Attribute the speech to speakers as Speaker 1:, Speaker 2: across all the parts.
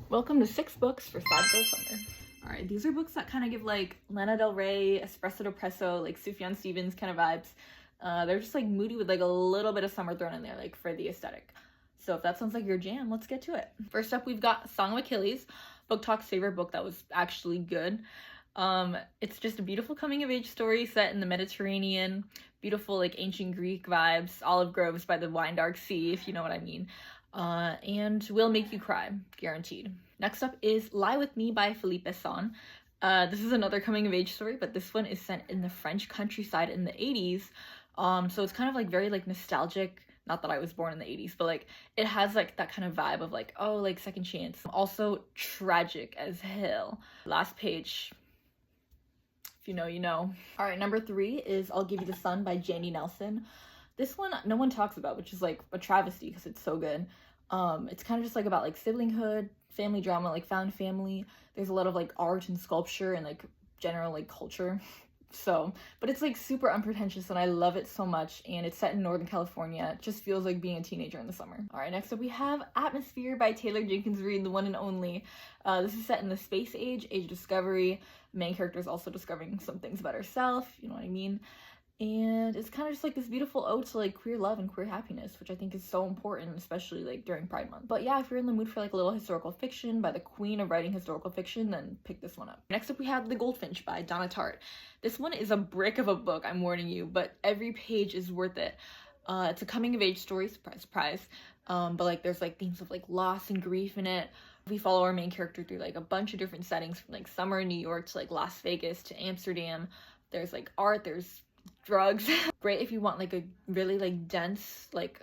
Speaker 1: Welcome to 6 books for Sad Girl Summer. All right, these are books that kind of give like Lana Del Rey, Espresso Depresso, like Sufjan Stevens kind of vibes. They're just like moody with like a little bit of summer thrown in there, like for the aesthetic. So if that sounds like your jam, let's get to it. First up, we've got Song of Achilles, Book Talk's favorite book that was actually good. It's just a beautiful coming of age story set in the Mediterranean, beautiful like ancient Greek vibes, olive groves by the wine dark sea, if you know what I mean. And will make you cry, guaranteed. Next up is Lie With Me by Philippe Besson. This is another coming of age story, but this one is set in the French countryside in the 80s. So it's kind of like very like nostalgic. Not that I was born in the 80s, but like it has like that kind of vibe of like, oh, like second chance. Also tragic as hell. Last page. If you know, you know. All right, number 3 is I'll Give You the Sun by Jandy Nelson. This one no one talks about, which is like a travesty because it's so good. It's kind of just like about like siblinghood, family drama, like found family. There's a lot of like art and sculpture and like general like culture. So, but it's like super unpretentious and I love it so much, and it's set in Northern California. It just feels like being a teenager in the summer. All right, next up we have Atmosphere by Taylor Jenkins Reid, the one and only. This is set in the space age of discovery. The main character is also discovering some things about herself, you know what I mean? And it's kind of just like this beautiful ode to like queer love and queer happiness, which I think is so important, especially like during Pride Month. But yeah, if you're in the mood for like a little historical fiction by the queen of writing historical fiction, then pick this one up. Next up we have The Goldfinch by Donna Tartt. This one is a brick of a book, I'm warning you, but every page is worth it. It's a coming of age story, surprise, surprise. But like there's like themes of like loss and grief in it. We follow our main character through like a bunch of different settings, from like summer in New York to like Las Vegas to Amsterdam. There's like art, there's drugs. Great if you want like a really like dense, like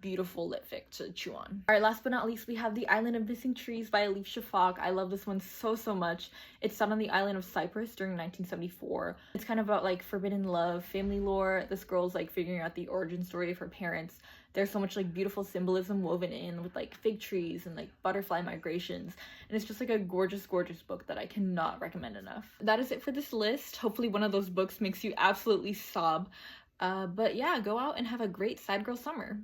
Speaker 1: beautiful lit fic to chew on. All right, last but not least, we have The Island of Missing Trees by Elif Shafak. I love this one so much. It's set on the island of Cyprus during 1974. It's kind of about like forbidden love, family lore. This girl's like figuring out the origin story of her parents. There's so much like beautiful symbolism woven in with like fig trees and like butterfly migrations, and it's just like a gorgeous book that I cannot recommend enough. That is it for this list. Hopefully one of those books makes you absolutely sob. But yeah, go out and have a great sad girl summer.